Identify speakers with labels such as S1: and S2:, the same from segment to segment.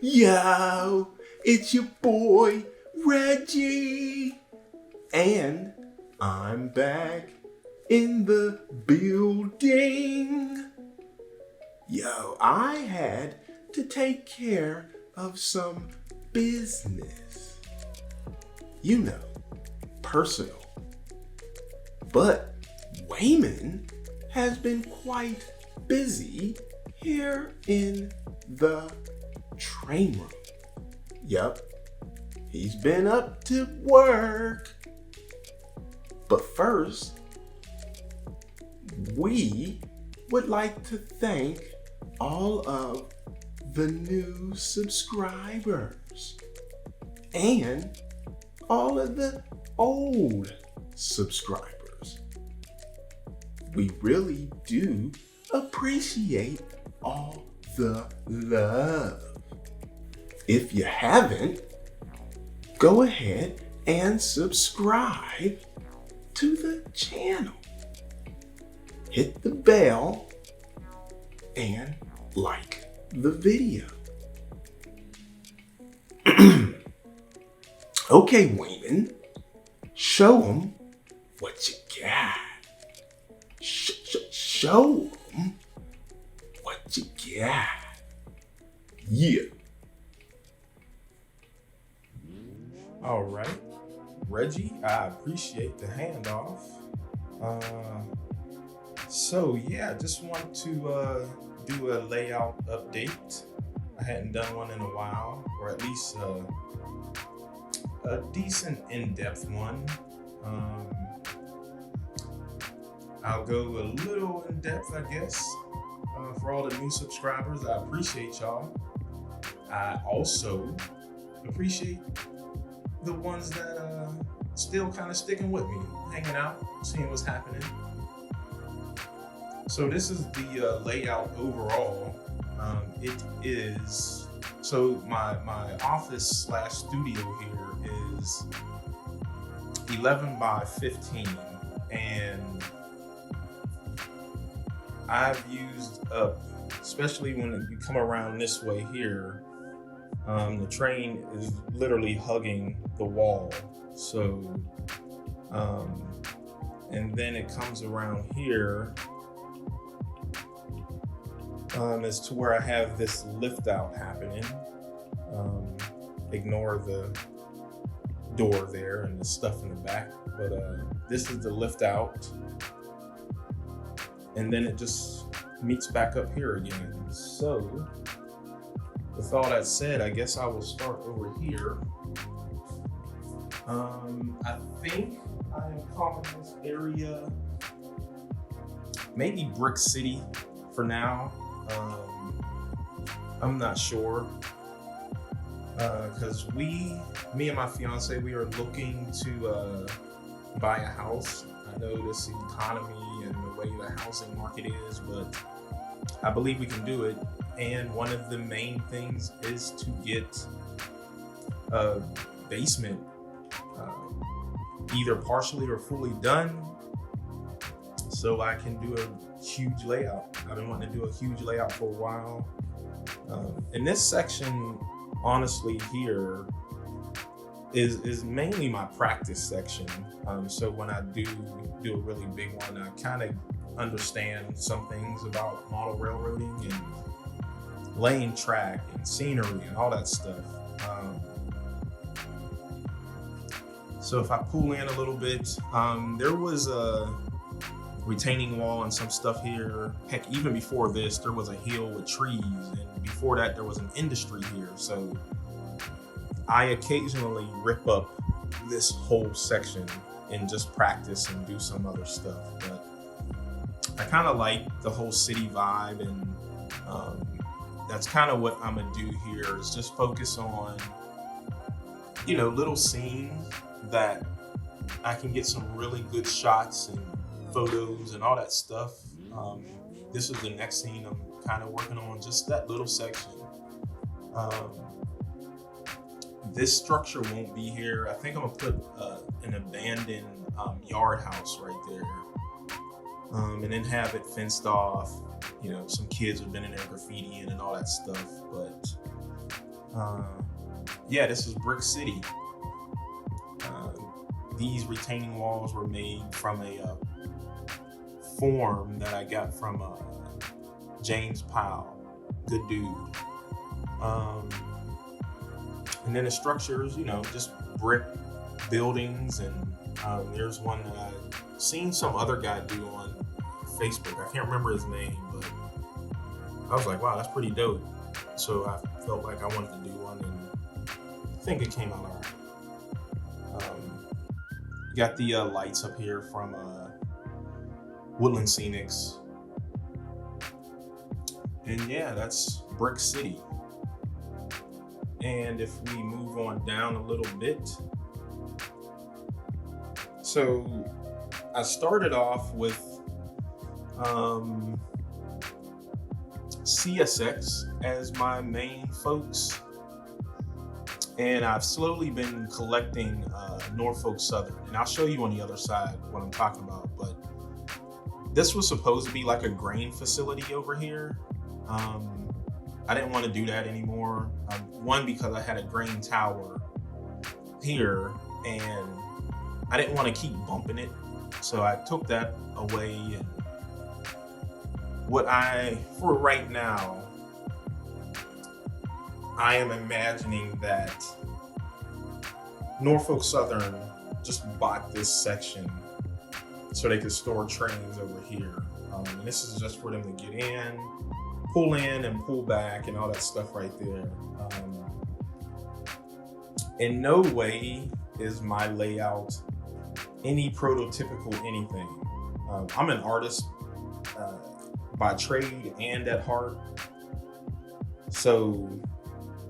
S1: Yo, it's your boy, Reggie. And I'm back in the building. Yo, I had to take care of some business. You know, personal. But Wayman has been quite busy here in the train room. Yup, he's been up to work. But first, we would like to thank all of the new subscribers and all of the old subscribers. We really do appreciate all the love. If you haven't, go ahead and subscribe to the channel. Hit the bell and like the video. Okay, Wayman, show them what you got. Show them what you got. Yeah.
S2: All right, Reggie, I appreciate the handoff. So yeah, just want to do a layout update. I hadn't done one in a while, or at least a decent in-depth one. I'll go a little in-depth, I guess, for all the new subscribers. I appreciate y'all. I also appreciate the ones that still kind of sticking with me, hanging out, seeing what's happening. So this is the layout overall. It is, so my office / studio here is 11 by 15, and I've used up, especially when you come around this way here, the train is literally hugging the wall. So, and then it comes around here as to where I have this lift out happening. Ignore the door there and the stuff in the back, but this is the lift out. And then it just meets back up here again. So, with all that said, I guess I will start over here. I think I am calling this area maybe Brick City for now. I'm not sure, because me and my fiance, we are looking to buy a house. I know this economy and the way the housing market is, but I believe we can do it. And one of the main things is to get a basement either partially or fully done, so I can do a huge layout. I've been wanting to do a huge layout for a while. And this section, honestly, here is mainly my practice section. So when I do a really big one, I kind of understand some things about model railroading and laying track and scenery and all that stuff. So if I pull in a little bit, there was a retaining wall and some stuff here. Heck, even before this, there was a hill with trees, and before that, there was an industry here. So I occasionally rip up this whole section and just practice and do some other stuff. But I kind of like the whole city vibe, and that's kind of what I'm gonna do here, is just focus on, you know, little scenes that I can get some really good shots and photos and all that stuff. This is the next scene I'm kind of working on, just that little section. This structure won't be here. I think I'm gonna put an abandoned yard house right there, and then have it fenced off. You know, some kids have been in there graffitiing and all that stuff. But yeah, this is Brick City. These retaining walls were made from a form that I got from James Powell, good dude. And then the structures, you know, just brick buildings, and there's one that I've seen some other guy do on Facebook. I can't remember his name, but I was like, wow, that's pretty dope. So I felt like I wanted to do one, and I think it came out all right. Got the lights up here from Woodland Scenics. And yeah, that's Brick City. And if we move on down a little bit, so I started off with CSX as my main folks, and I've slowly been collecting Norfolk Southern, and I'll show you on the other side what I'm talking about. But this was supposed to be like a grain facility over here. I didn't want to do that anymore. One, because I had a grain tower here, and I didn't want to keep bumping it, so I took that away. And for right now, I am imagining that Norfolk Southern just bought this section so they could store trains over here. And this is just for them to get in, pull in and pull back and all that stuff right there. In no way is my layout any prototypical anything. I'm an artist by trade and at heart. So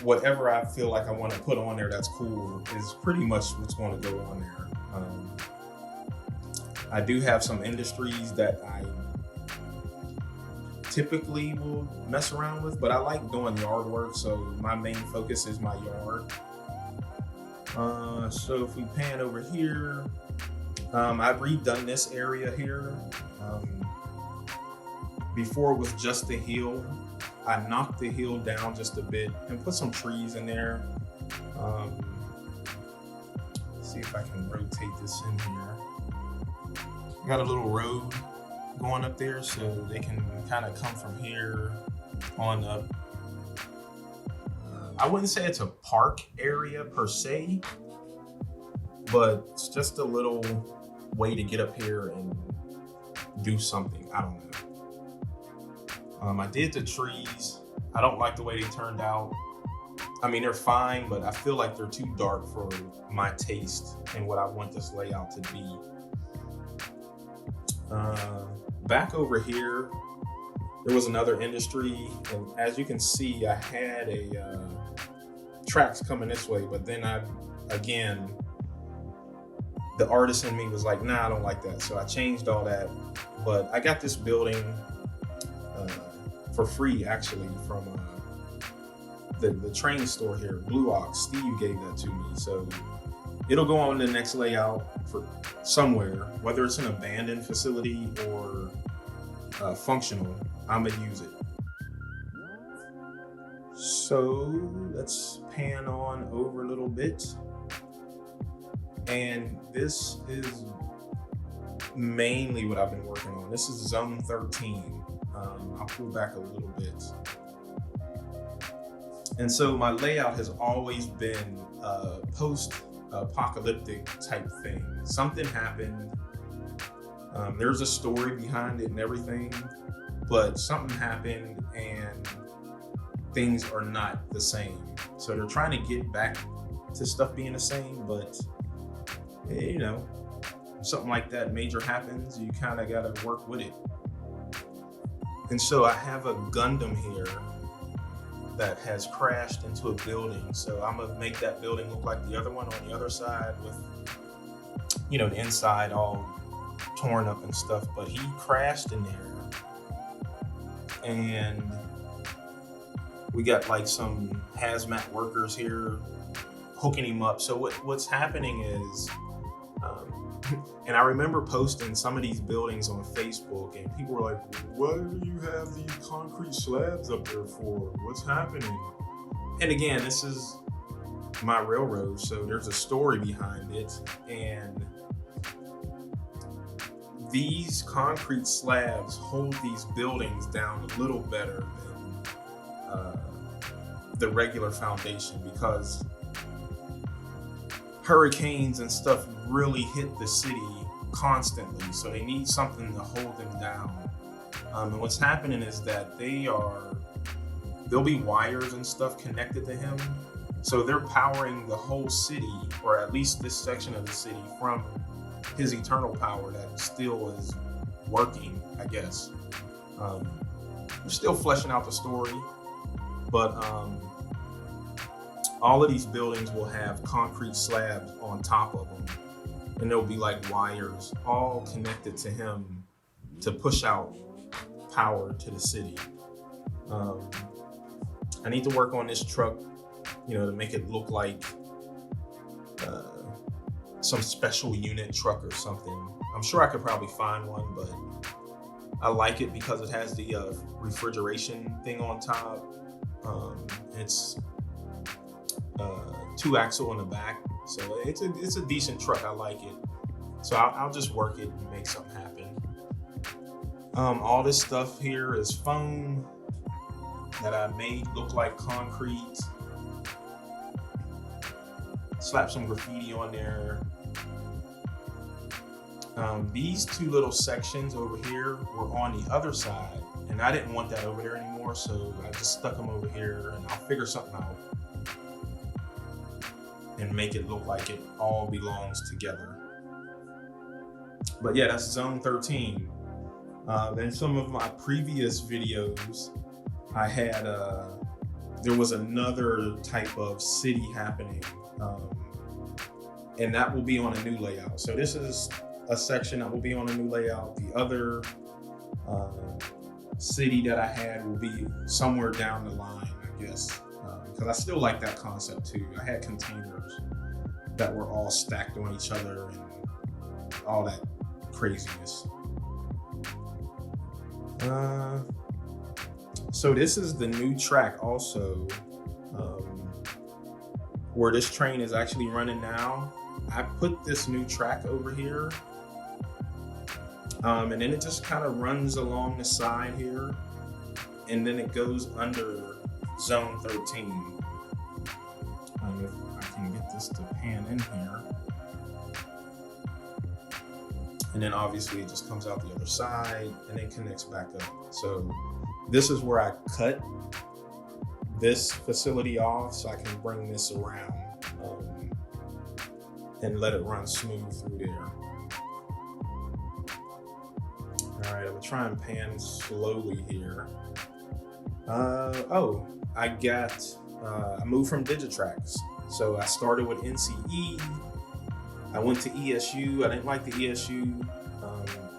S2: whatever I feel like I want to put on there that's cool is pretty much what's going to go on there. I do have some industries that I typically will mess around with, but I like doing yard work, so my main focus is my yard. So if we pan over here, I've redone this area here. Before it was just the hill. I knocked the hill down just a bit and put some trees in there. Let's see if I can rotate this in here. Got a little road going up there, so they can kind of come from here on up. I wouldn't say it's a park area per se, but it's just a little way to get up here and do something. I don't know. I did the trees. I don't like the way they turned out. I mean, they're fine, but I feel like they're too dark for my taste and what I want this layout to be. Back over here, there was another industry, and as you can see, I had a tracks coming this way, but then the artist in me was like, nah, I don't like that. So I changed all that, but I got this building for free, actually, from the train store here, Blue Ox. Steve gave that to me, so it'll go on the next layout for somewhere, whether it's an abandoned facility or functional. I'm gonna use it. So let's pan on over a little bit, and this is mainly what I've been working on. This is Zone 13. I'll pull back a little bit. And so my layout has always been post-apocalyptic type thing. Something happened. There's a story behind it and everything, but something happened and things are not the same. So they're trying to get back to stuff being the same, but you know, if something like that major happens, you kind of got to work with it. And so I have a Gundam here that has crashed into a building. So I'm gonna make that building look like the other one on the other side with, you know, the inside all torn up and stuff, but he crashed in there. And we got like some hazmat workers here hooking him up. So what's happening is And I remember posting some of these buildings on Facebook, and people were like, "What do you have these concrete slabs up there for? What's happening?" And again, this is my railroad, so there's a story behind it. And these concrete slabs hold these buildings down a little better than the regular foundation, because hurricanes and stuff really hit the city constantly, so they need something to hold them down. And what's happening is that there'll be wires and stuff connected to him, so they're powering the whole city, or at least this section of the city, from his eternal power that still is working, I guess. We're still fleshing out the story, but all of these buildings will have concrete slabs on top of them, and there'll be like wires all connected to him to push out power to the city. I need to work on this truck, to make it look like some special unit truck or something. I'm sure I could probably find one, but I like it because it has the refrigeration thing on top. It's 2-axle in the back, so it's a decent truck. I like it, so I'll just work it and make something happen. All this stuff here is foam that I made look like concrete. Slap some graffiti on there. These two little sections over here were on the other side, and I didn't want that over there anymore, so I just stuck them over here, and I'll figure something out and make it look like it all belongs together. But yeah, that's Zone 13. In some of my previous videos, I had there was another type of city happening, and that will be on a new layout. So this is a section that will be on a new layout. The other city that I had will be somewhere down the line, I guess, because I still like that concept too. I had containers that were all stacked on each other and all that craziness. So this is the new track also, where this train is actually running now. I put this new track over here, and then it just kind of runs along the side here, and then it goes under Zone 13. If I can get this to pan in here. And then obviously it just comes out the other side and then connects back up. So this is where I cut this facility off so I can bring this around and let it run smooth through there. All right, I'm gonna try and pan slowly here. I moved from Digitrax. So I started with NCE. I went to ESU. I didn't like the ESU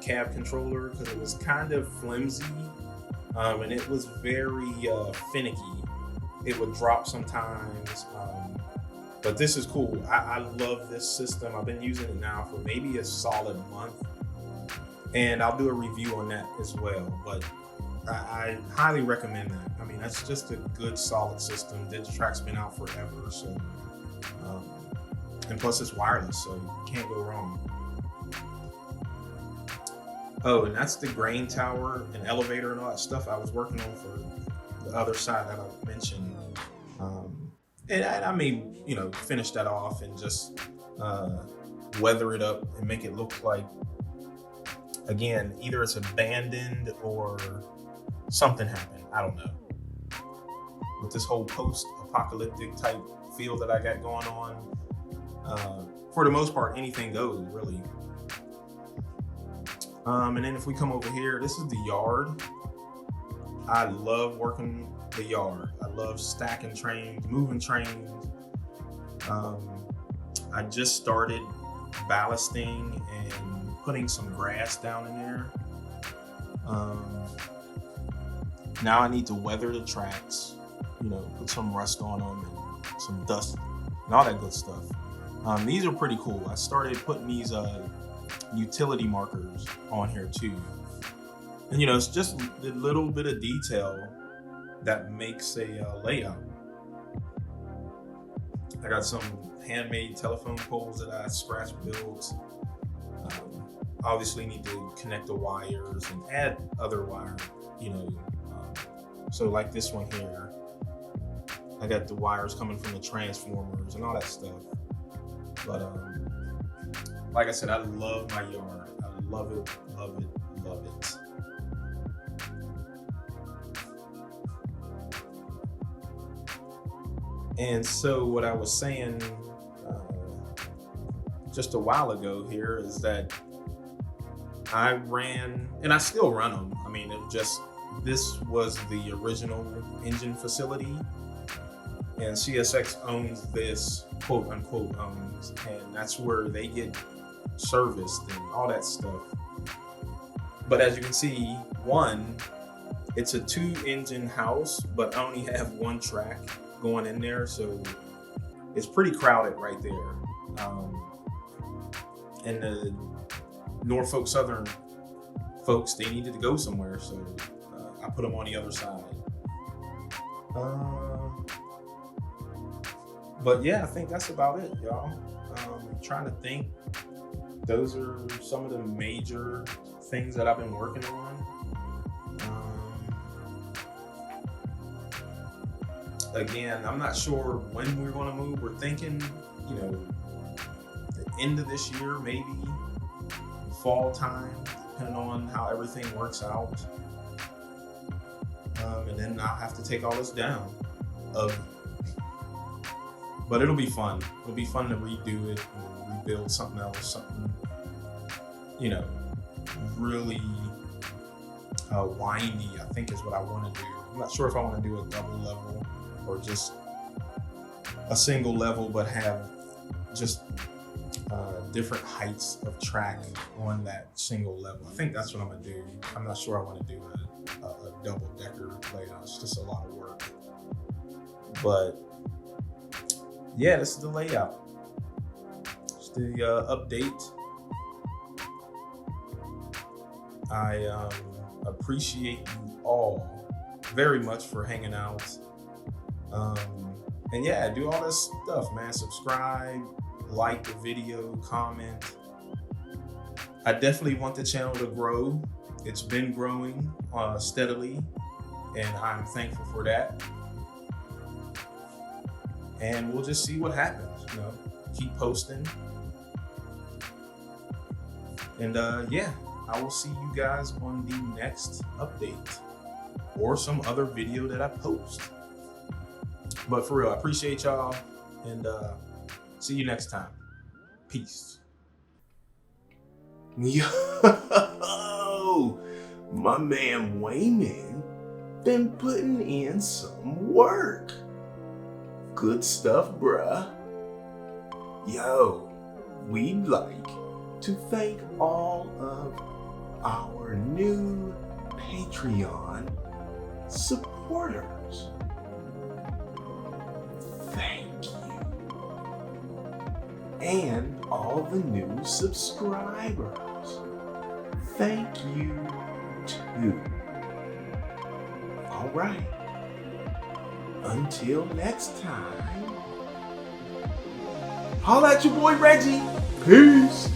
S2: cab controller because it was kind of flimsy, and it was very finicky. It would drop sometimes, but this is cool. I love this system. I've been using it now for maybe a solid month, and I'll do a review on that as well. But I highly recommend that. I mean, that's just a good, solid system. Digitrack's been out forever, so and plus it's wireless, so you can't go wrong. Oh, and that's the grain tower and elevator and all that stuff I was working on for the other side that I mentioned. And I may, finish that off and just weather it up and make it look like, again, either it's abandoned or something happened. I don't know. With this whole post-apocalyptic type feel that I got going on, for the most part, anything goes, really. And then if we come over here, this is the yard. I love working the yard. I love stacking trains, moving trains. I just started ballasting and putting some grass down in there. Now I need to weather the tracks, put some rust on them and some dust and all that good stuff. These are pretty cool. I started putting these utility markers on here too. And it's just the little bit of detail that makes a layout. I got some handmade telephone poles that I scratch built. Obviously need to connect the wires and add other wire, so like this one here, I got the wires coming from the transformers and all that stuff. But like I said, I love my yard. I love it, love it, love it. And so what I was saying just a while ago here is that I ran, and I still run them. I mean, this was the original engine facility, and CSX owns this, quote unquote owns, and that's where they get serviced and all that stuff. But as you can see, it's a 2-engine house, but I only have 1 track going in there, so it's pretty crowded right there. And the Norfolk Southern folks, they needed to go somewhere, so I put them on the other side. But yeah, I think that's about it, y'all. Trying to think. Those are some of the major things that I've been working on. Again, I'm not sure when we're going to move. We're thinking, the end of this year, maybe fall time, depending on how everything works out. And then I'll have to take all this down. But it'll be fun. It'll be fun to redo it and rebuild something else, something, really windy, I think is what I want to do. I'm not sure if I want to do a double level or just a single level, but have just different heights of track on that single level. I think that's what I'm gonna do. I'm not sure I want to do a double decker layout. It's just a lot of work. But yeah, this is the layout. It's the update. I appreciate you all very much for hanging out. And yeah, do all this stuff, man. Subscribe, like the video, comment. I definitely want the channel to grow. It's been growing steadily, and I'm thankful for that. And we'll just see what happens, keep posting. And yeah, I will see you guys on the next update or some other video that I post. But for real, I appreciate y'all, and see you next time. Peace.
S1: Yo, my man Wayman been putting in some work. Good stuff, bruh. Yo, we'd like to thank all of our new Patreon supporters. Thank you. And all the new subscribers. Thank you too. All right. Until next time. Holla at your boy Reggie. Peace.